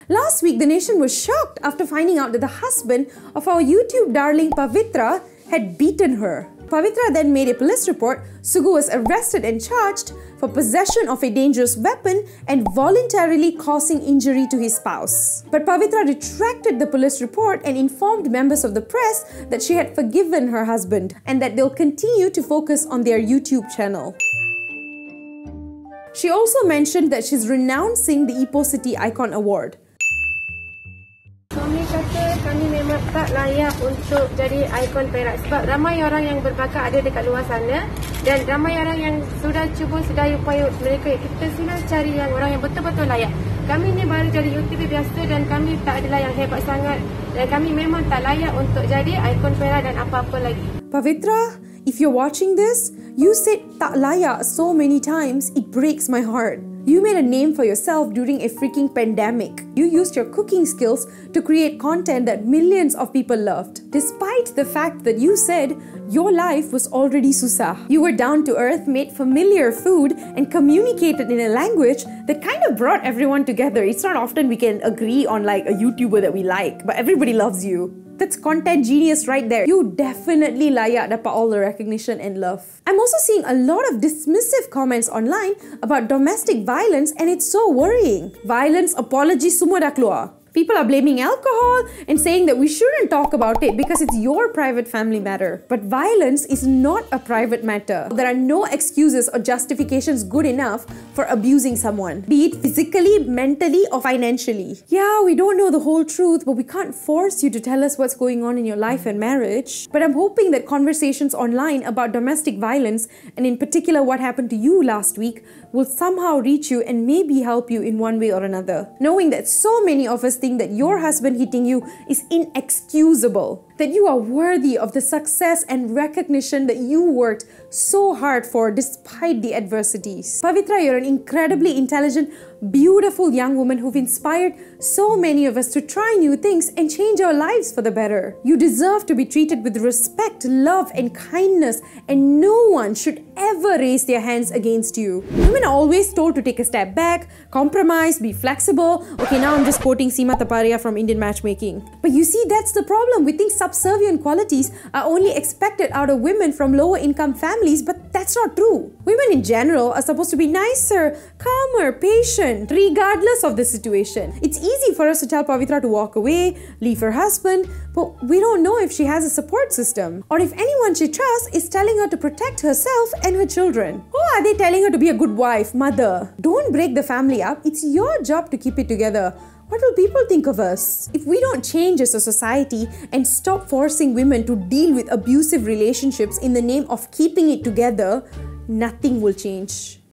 Last week, the nation was shocked after finding out that the husband of our YouTube darling Pavithra had beaten her. Pavithra then made a police report. Sugu was arrested and charged for possession of a dangerous weapon and voluntarily causing injury to his spouse. But Pavithra retracted the police report and informed members of the press that she had forgiven her husband and that they'll continue to focus on their YouTube channel. She also mentioned that she's renouncing the Ipoh City Icon Award. Suami kata kami memang tak layak untuk jadi ikon Perak sebab ramai orang yang berbakat ada dekat luar sana dan ramai orang yang sudah cuba sedaya upaya mereka. Kita sila cari yang orang yang betul-betul layak. Kami ni baru jadi YouTuber biasa dan kami tak adalah yang hebat sangat dan kami memang tak layak untuk jadi ikon Perak dan apa-apa lagi. Pavithra, if you're watching this, you said tak layak so many times, it breaks my heart. You made a name for yourself during a freaking pandemic. You used your cooking skills to create content that millions of people loved. Despite the fact that you said your life was already susah. You were down to earth, made familiar food, and communicated in a language that kind of brought everyone together. It's not often we can agree on like a YouTuber that we like, but everybody loves you. That's content genius right there. You definitely layak dapat all the recognition and love. I'm also seeing a lot of dismissive comments online about domestic violence and it's so worrying. Violence apologies semua dah keluar. People are blaming alcohol and saying that we shouldn't talk about it because it's your private family matter. But violence is not a private matter. There are no excuses or justifications good enough for abusing someone, be it physically, mentally, or financially. Yeah, we don't know the whole truth, but we can't force you to tell us what's going on in your life and marriage. But I'm hoping that conversations online about domestic violence, and in particular what happened to you last week, will somehow reach you and maybe help you in one way or another. Knowing that so many of us think that your husband hitting you is inexcusable, that you are worthy of the success and recognition that you worked so hard for despite the adversities. Pavithra, you're an incredibly intelligent, beautiful young woman who've inspired so many of us to try new things and change our lives for the better. You deserve to be treated with respect, love, and kindness, and no one should ever raise their hands against you. Women are always told to take a step back, compromise, be flexible. Okay, now I'm just quoting Seema Taparia from Indian Matchmaking. But you see, that's the problem. We think subservient qualities are only expected out of women from lower income families, but that's not true. Women in general are supposed to be nicer, calmer, patient, regardless of the situation. It's easy for us to tell Pavithra to walk away, leave her husband, but we don't know if she has a support system or if anyone she trusts is telling her to protect herself and her children. Or are they telling her to be a good wife, mother? Don't break the family up. It's your job to keep it together. What will people think of us? If we don't change as a society and stop forcing women to deal with abusive relationships in the name of keeping it together, nothing will change.